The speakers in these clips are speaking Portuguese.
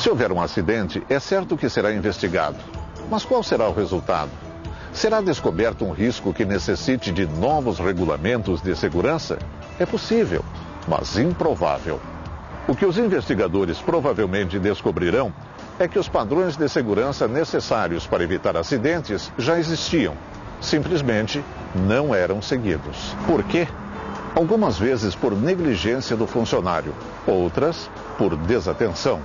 Se houver um acidente, é certo que será investigado. Mas qual será o resultado? Será descoberto um risco que necessite de novos regulamentos de segurança? É possível, mas improvável. O que os investigadores provavelmente descobrirão é que os padrões de segurança necessários para evitar acidentes já existiam. Simplesmente não eram seguidos. Por quê? Algumas vezes por negligência do funcionário, outras por desatenção.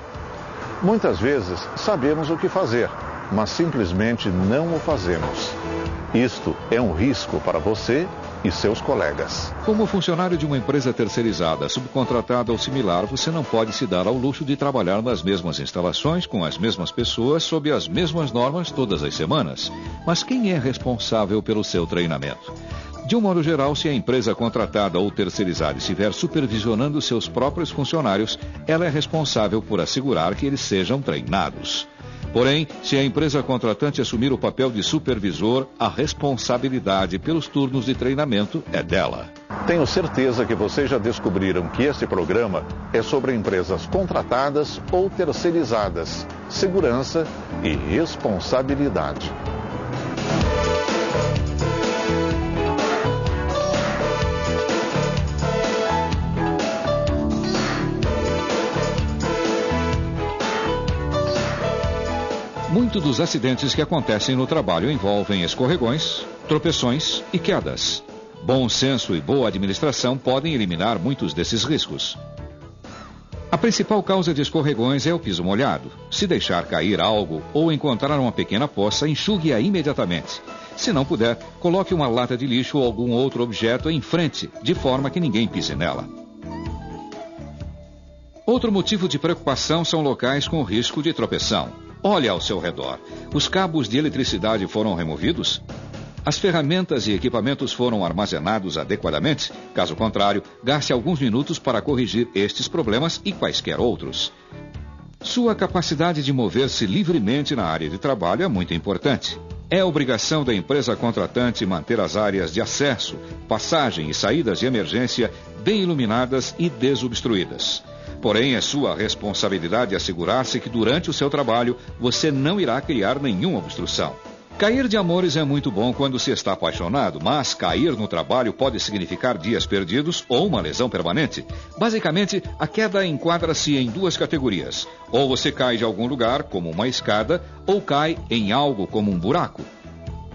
Muitas vezes sabemos o que fazer, mas simplesmente não o fazemos. Isto é um risco para você e seus colegas. Como funcionário de uma empresa terceirizada, subcontratada ou similar, você não pode se dar ao luxo de trabalhar nas mesmas instalações, com as mesmas pessoas, sob as mesmas normas todas as semanas. Mas quem é responsável pelo seu treinamento? De um modo geral, se a empresa contratada ou terceirizada estiver supervisionando seus próprios funcionários, ela é responsável por assegurar que eles sejam treinados. Porém, se a empresa contratante assumir o papel de supervisor, a responsabilidade pelos turnos de treinamento é dela. Tenho certeza que vocês já descobriram que este programa é sobre empresas contratadas ou terceirizadas, segurança e responsabilidade. Muitos dos acidentes que acontecem no trabalho envolvem escorregões, tropeções e quedas. Bom senso e boa administração podem eliminar muitos desses riscos. A principal causa de escorregões é o piso molhado. Se deixar cair algo ou encontrar uma pequena poça, enxugue-a imediatamente. Se não puder, coloque uma lata de lixo ou algum outro objeto em frente, de forma que ninguém pise nela. Outro motivo de preocupação são locais com risco de tropeção. Olhe ao seu redor. Os cabos de eletricidade foram removidos? As ferramentas e equipamentos foram armazenados adequadamente? Caso contrário, gaste alguns minutos para corrigir estes problemas e quaisquer outros. Sua capacidade de mover-se livremente na área de trabalho é muito importante. É obrigação da empresa contratante manter as áreas de acesso, passagem e saídas de emergência bem iluminadas e desobstruídas. Porém, é sua responsabilidade assegurar-se que durante o seu trabalho você não irá criar nenhuma obstrução. Cair de amores é muito bom quando se está apaixonado, mas cair no trabalho pode significar dias perdidos ou uma lesão permanente. Basicamente, a queda enquadra-se em duas categorias. Ou você cai de algum lugar, como uma escada, ou cai em algo como um buraco.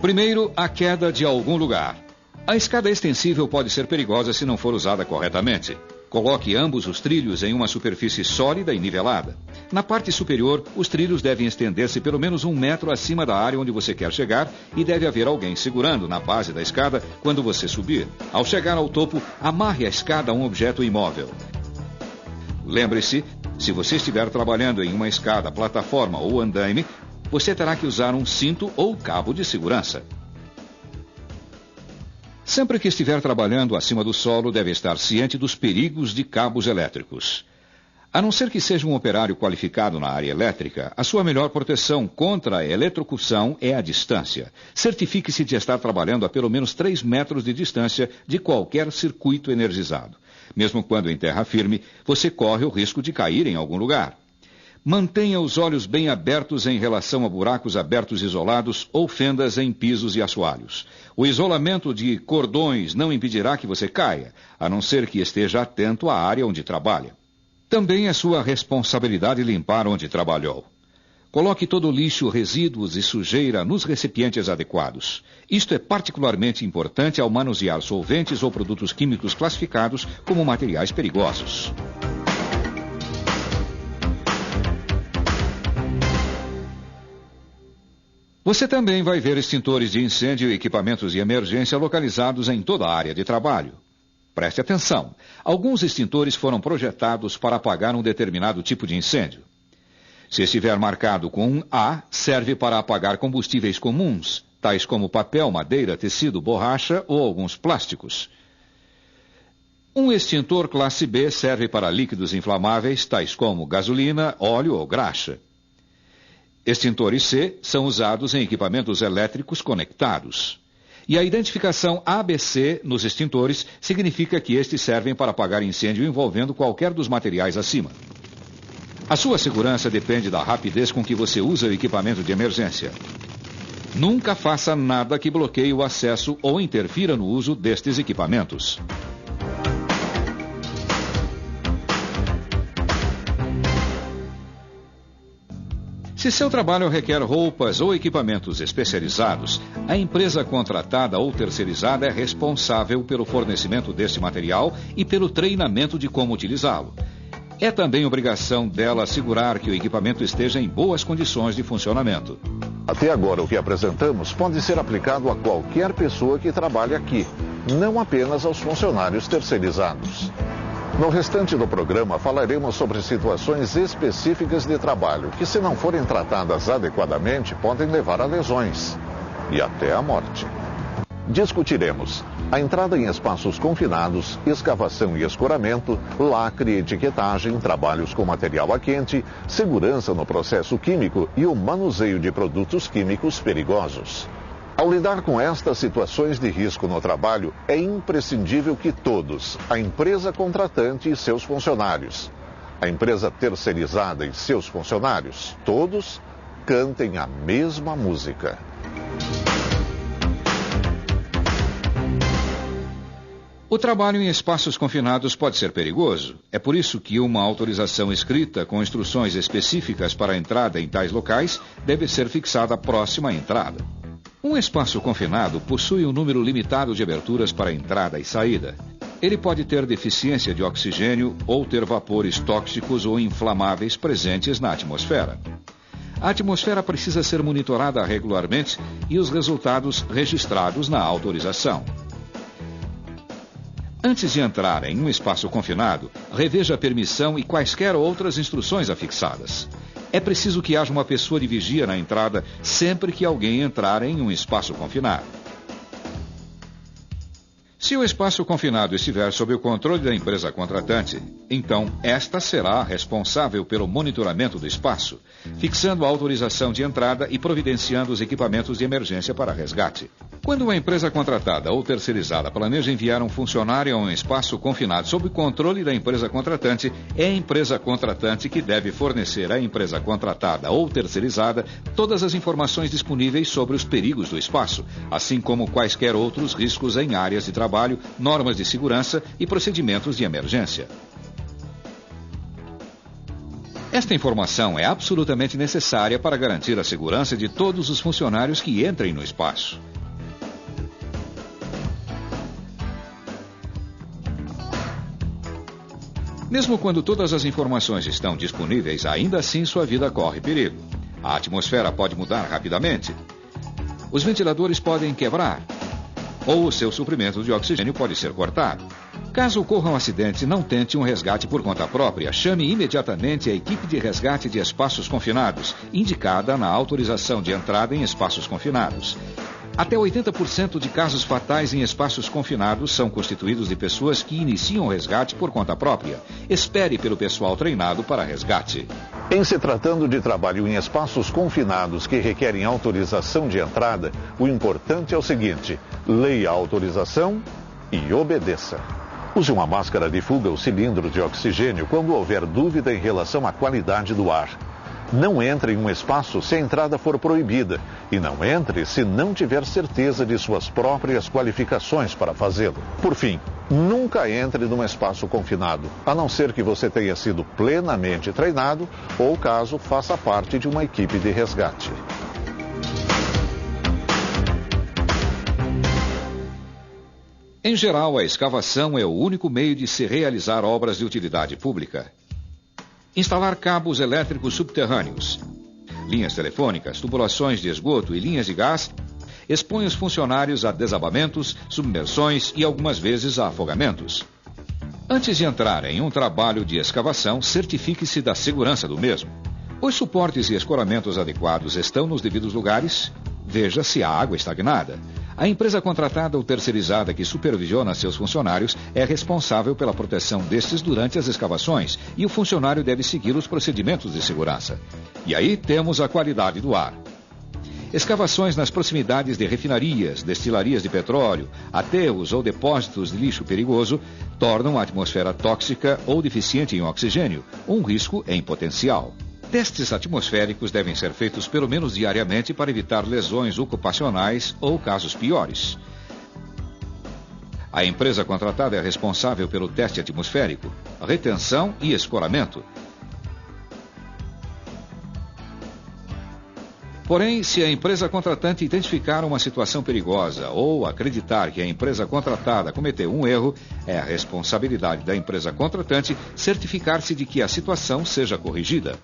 Primeiro, a queda de algum lugar. A escada extensível pode ser perigosa se não for usada corretamente. Coloque ambos os trilhos em uma superfície sólida e nivelada. Na parte superior, os trilhos devem estender-se pelo menos 1 metro acima da área onde você quer chegar e deve haver alguém segurando na base da escada quando você subir. Ao chegar ao topo, amarre a escada a um objeto imóvel. Lembre-se, se você estiver trabalhando em uma escada, plataforma ou andaime, você terá que usar um cinto ou cabo de segurança. Sempre que estiver trabalhando acima do solo, deve estar ciente dos perigos de cabos elétricos. A não ser que seja um operário qualificado na área elétrica, a sua melhor proteção contra a eletrocução é a distância. Certifique-se de estar trabalhando a pelo menos 3 metros de distância de qualquer circuito energizado. Mesmo quando em terra firme, você corre o risco de cair em algum lugar. Mantenha os olhos bem abertos em relação a buracos abertos isolados ou fendas em pisos e assoalhos. O isolamento de cordões não impedirá que você caia, a não ser que esteja atento à área onde trabalha. Também é sua responsabilidade limpar onde trabalhou. Coloque todo o lixo, resíduos e sujeira nos recipientes adequados. Isto é particularmente importante ao manusear solventes ou produtos químicos classificados como materiais perigosos. Você também vai ver extintores de incêndio e equipamentos de emergência localizados em toda a área de trabalho. Preste atenção. Alguns extintores foram projetados para apagar um determinado tipo de incêndio. Se estiver marcado com um A, serve para apagar combustíveis comuns, tais como papel, madeira, tecido, borracha ou alguns plásticos. Um extintor classe B serve para líquidos inflamáveis, tais como gasolina, óleo ou graxa. Extintores C são usados em equipamentos elétricos conectados. E a identificação ABC nos extintores significa que estes servem para apagar incêndio envolvendo qualquer dos materiais acima. A sua segurança depende da rapidez com que você usa o equipamento de emergência. Nunca faça nada que bloqueie o acesso ou interfira no uso destes equipamentos. Se seu trabalho requer roupas ou equipamentos especializados, a empresa contratada ou terceirizada é responsável pelo fornecimento deste material e pelo treinamento de como utilizá-lo. É também obrigação dela assegurar que o equipamento esteja em boas condições de funcionamento. Até agora, o que apresentamos pode ser aplicado a qualquer pessoa que trabalhe aqui, não apenas aos funcionários terceirizados. No restante do programa, falaremos sobre situações específicas de trabalho que, se não forem tratadas adequadamente, podem levar a lesões e até a morte. Discutiremos a entrada em espaços confinados, escavação e escoramento, lacre e etiquetagem, trabalhos com material a quente, segurança no processo químico e o manuseio de produtos químicos perigosos. Ao lidar com estas situações de risco no trabalho, é imprescindível que todos, a empresa contratante e seus funcionários, a empresa terceirizada e seus funcionários, todos cantem a mesma música. O trabalho em espaços confinados pode ser perigoso. É por isso que uma autorização escrita com instruções específicas para a entrada em tais locais deve ser fixada próxima à entrada. Um espaço confinado possui um número limitado de aberturas para entrada e saída. Ele pode ter deficiência de oxigênio ou ter vapores tóxicos ou inflamáveis presentes na atmosfera. A atmosfera precisa ser monitorada regularmente e os resultados registrados na autorização. Antes de entrar em um espaço confinado, reveja a permissão e quaisquer outras instruções afixadas. É preciso que haja uma pessoa de vigia na entrada sempre que alguém entrar em um espaço confinado. Se o espaço confinado estiver sob o controle da empresa contratante, então esta será responsável pelo monitoramento do espaço, fixando a autorização de entrada e providenciando os equipamentos de emergência para resgate. Quando uma empresa contratada ou terceirizada planeja enviar um funcionário a um espaço confinado sob o controle da empresa contratante, é a empresa contratante que deve fornecer à empresa contratada ou terceirizada todas as informações disponíveis sobre os perigos do espaço, assim como quaisquer outros riscos em áreas de trabalho, normas de segurança e procedimentos de emergência. Esta informação é absolutamente necessária para garantir a segurança de todos os funcionários que entrem no espaço. Mesmo quando todas as informações estão disponíveis, ainda assim sua vida corre perigo. A atmosfera pode mudar rapidamente. Os ventiladores podem quebrar. Ou o seu suprimento de oxigênio pode ser cortado. Caso ocorra um acidente, não tente um resgate por conta própria. Chame imediatamente a equipe de resgate de espaços confinados, indicada na autorização de entrada em espaços confinados. Até 80% de casos fatais em espaços confinados são constituídos de pessoas que iniciam o resgate por conta própria. Espere pelo pessoal treinado para resgate. Em se tratando de trabalho em espaços confinados que requerem autorização de entrada, o importante é o seguinte: leia a autorização e obedeça. Use uma máscara de fuga ou cilindro de oxigênio quando houver dúvida em relação à qualidade do ar. Não entre em um espaço se a entrada for proibida e não entre se não tiver certeza de suas próprias qualificações para fazê-lo. Por fim, nunca entre num espaço confinado, a não ser que você tenha sido plenamente treinado ou caso faça parte de uma equipe de resgate. Em geral, a escavação é o único meio de se realizar obras de utilidade pública. Instalar cabos elétricos subterrâneos, linhas telefônicas, tubulações de esgoto e linhas de gás expõe os funcionários a desabamentos, submersões e algumas vezes a afogamentos. Antes de entrar em um trabalho de escavação, certifique-se da segurança do mesmo. Os suportes e escoramentos adequados estão nos devidos lugares? Veja se há água estagnada. A empresa contratada ou terceirizada que supervisiona seus funcionários é responsável pela proteção destes durante as escavações e o funcionário deve seguir os procedimentos de segurança. E aí temos a qualidade do ar. Escavações nas proximidades de refinarias, destilarias de petróleo, aterros ou depósitos de lixo perigoso tornam a atmosfera tóxica ou deficiente em oxigênio, um risco em potencial. Testes atmosféricos devem ser feitos pelo menos diariamente para evitar lesões ocupacionais ou casos piores. A empresa contratada é responsável pelo teste atmosférico, retenção e escoramento. Porém, se a empresa contratante identificar uma situação perigosa ou acreditar que a empresa contratada cometeu um erro, é a responsabilidade da empresa contratante certificar-se de que a situação seja corrigida.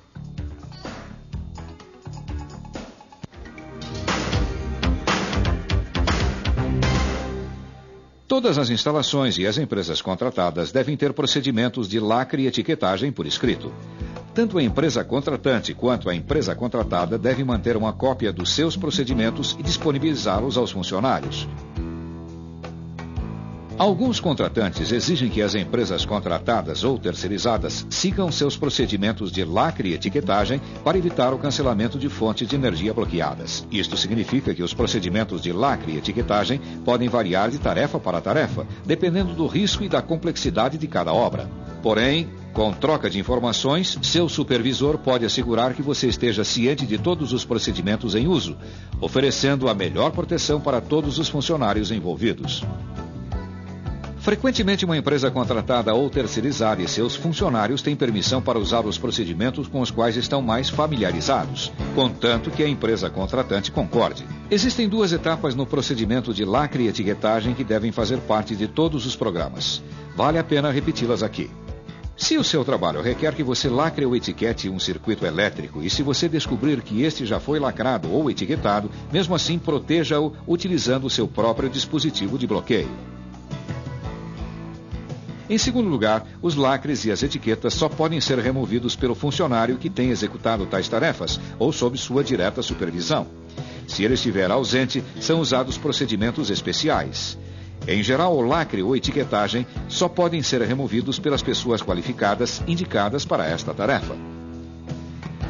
Todas as instalações e as empresas contratadas devem ter procedimentos de lacre e etiquetagem por escrito. Tanto a empresa contratante quanto a empresa contratada devem manter uma cópia dos seus procedimentos e disponibilizá-los aos funcionários. Alguns contratantes exigem que as empresas contratadas ou terceirizadas sigam seus procedimentos de lacre e etiquetagem para evitar o cancelamento de fontes de energia bloqueadas. Isto significa que os procedimentos de lacre e etiquetagem podem variar de tarefa para tarefa, dependendo do risco e da complexidade de cada obra. Porém, com troca de informações, seu supervisor pode assegurar que você esteja ciente de todos os procedimentos em uso, oferecendo a melhor proteção para todos os funcionários envolvidos. Frequentemente, uma empresa contratada ou terceirizada e seus funcionários têm permissão para usar os procedimentos com os quais estão mais familiarizados, contanto que a empresa contratante concorde. Existem 2 etapas no procedimento de lacre e etiquetagem que devem fazer parte de todos os programas. Vale a pena repeti-las aqui. Se o seu trabalho requer que você lacre ou etiquete um circuito elétrico e se você descobrir que este já foi lacrado ou etiquetado, mesmo assim proteja-o utilizando o seu próprio dispositivo de bloqueio. Em segundo lugar, os lacres e as etiquetas só podem ser removidos pelo funcionário que tem executado tais tarefas ou sob sua direta supervisão. Se ele estiver ausente, são usados procedimentos especiais. Em geral, o lacre ou etiquetagem só podem ser removidos pelas pessoas qualificadas indicadas para esta tarefa.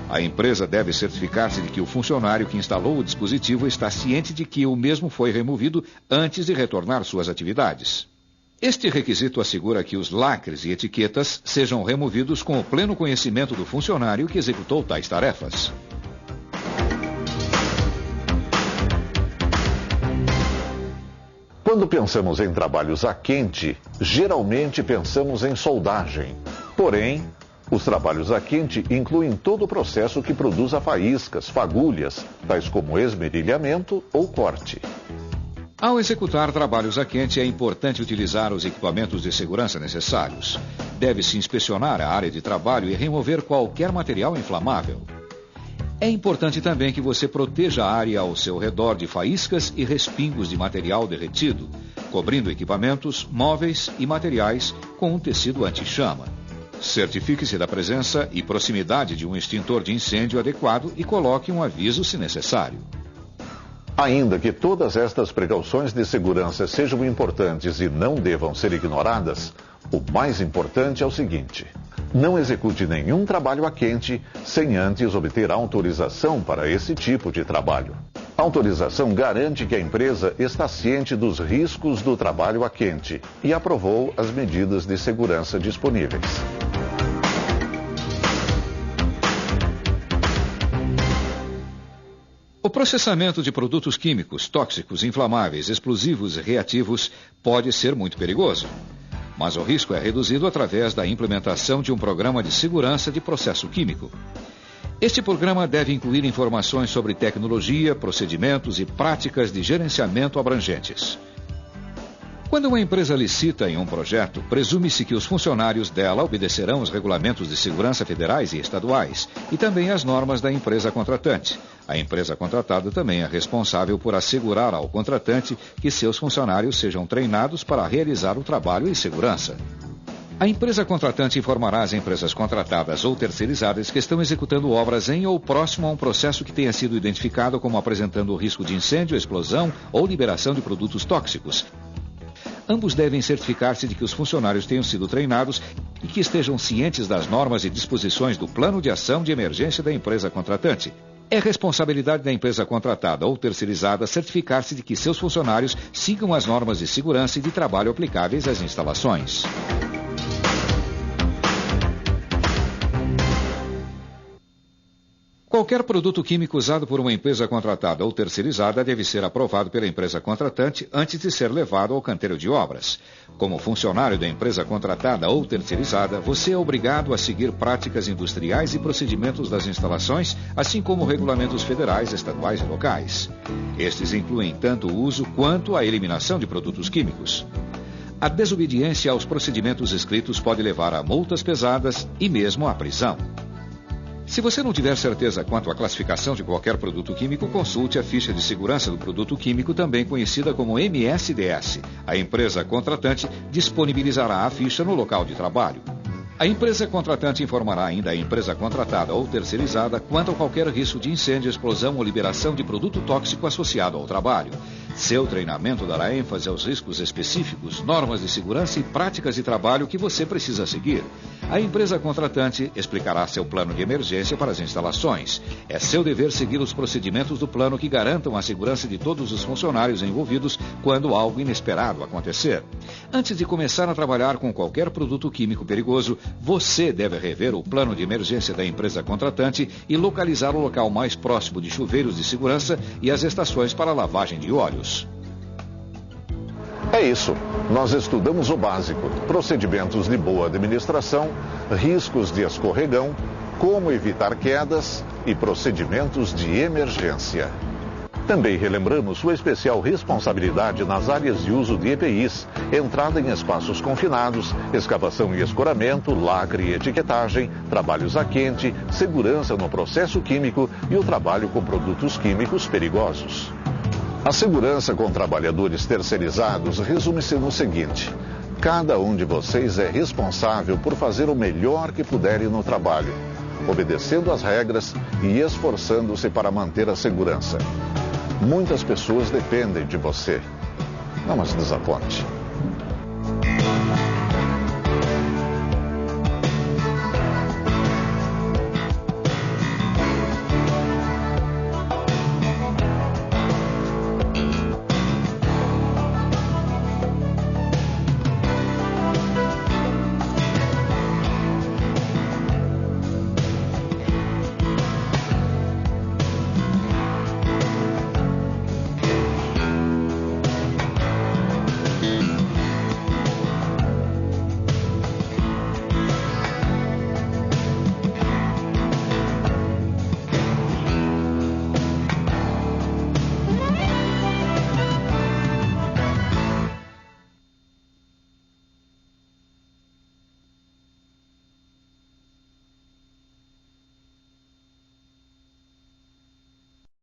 A empresa deve certificar-se de que o funcionário que instalou o dispositivo está ciente de que o mesmo foi removido antes de retornar suas atividades. Este requisito assegura que os lacres e etiquetas sejam removidos com o pleno conhecimento do funcionário que executou tais tarefas. Quando pensamos em trabalhos a quente, geralmente pensamos em soldagem. Porém, os trabalhos a quente incluem todo o processo que produz a faíscas, fagulhas, tais como esmerilhamento ou corte. Ao executar trabalhos a quente, é importante utilizar os equipamentos de segurança necessários. Deve-se inspecionar a área de trabalho e remover qualquer material inflamável. É importante também que você proteja a área ao seu redor de faíscas e respingos de material derretido, cobrindo equipamentos, móveis e materiais com um tecido anti-chama. Certifique-se da presença e proximidade de um extintor de incêndio adequado e coloque um aviso se necessário. Ainda que todas estas precauções de segurança sejam importantes e não devam ser ignoradas, o mais importante é o seguinte: não execute nenhum trabalho a quente sem antes obter autorização para esse tipo de trabalho. A autorização garante que a empresa está ciente dos riscos do trabalho a quente e aprovou as medidas de segurança disponíveis. O processamento de produtos químicos, tóxicos, inflamáveis, explosivos e reativos pode ser muito perigoso. Mas o risco é reduzido através da implementação de um programa de segurança de processo químico. Este programa deve incluir informações sobre tecnologia, procedimentos e práticas de gerenciamento abrangentes. Quando uma empresa licita em um projeto, presume-se que os funcionários dela obedecerão os regulamentos de segurança federais e estaduais e também as normas da empresa contratante. A empresa contratada também é responsável por assegurar ao contratante que seus funcionários sejam treinados para realizar o trabalho em segurança. A empresa contratante informará as empresas contratadas ou terceirizadas que estão executando obras em ou próximo a um processo que tenha sido identificado como apresentando risco de incêndio, explosão ou liberação de produtos tóxicos. Ambos devem certificar-se de que os funcionários tenham sido treinados e que estejam cientes das normas e disposições do plano de ação de emergência da empresa contratante. É responsabilidade da empresa contratada ou terceirizada certificar-se de que seus funcionários sigam as normas de segurança e de trabalho aplicáveis às instalações. Qualquer produto químico usado por uma empresa contratada ou terceirizada deve ser aprovado pela empresa contratante antes de ser levado ao canteiro de obras. Como funcionário da empresa contratada ou terceirizada, você é obrigado a seguir práticas industriais e procedimentos das instalações, assim como regulamentos federais, estaduais e locais. Estes incluem tanto o uso quanto a eliminação de produtos químicos. A desobediência aos procedimentos escritos pode levar a multas pesadas e mesmo à prisão. Se você não tiver certeza quanto à classificação de qualquer produto químico, consulte a ficha de segurança do produto químico, também conhecida como MSDS. A empresa contratante disponibilizará a ficha no local de trabalho. A empresa contratante informará ainda a empresa contratada ou terceirizada quanto a qualquer risco de incêndio, explosão ou liberação de produto tóxico associado ao trabalho. Seu treinamento dará ênfase aos riscos específicos, normas de segurança e práticas de trabalho que você precisa seguir. A empresa contratante explicará seu plano de emergência para as instalações. É seu dever seguir os procedimentos do plano que garantam a segurança de todos os funcionários envolvidos quando algo inesperado acontecer. Antes de começar a trabalhar com qualquer produto químico perigoso, você deve rever o plano de emergência da empresa contratante e localizar o local mais próximo de chuveiros de segurança e as estações para lavagem de óleos. É isso. Nós estudamos o básico, procedimentos de boa administração, riscos de escorregão, como evitar quedas e procedimentos de emergência. Também relembramos sua especial responsabilidade nas áreas de uso de EPIs, entrada em espaços confinados, escavação e escoramento, lacre e etiquetagem, trabalhos a quente, segurança no processo químico e o trabalho com produtos químicos perigosos. A segurança com trabalhadores terceirizados resume-se no seguinte: cada um de vocês é responsável por fazer o melhor que puderem no trabalho, obedecendo às regras e esforçando-se para manter a segurança. Muitas pessoas dependem de você. Não as desaponte.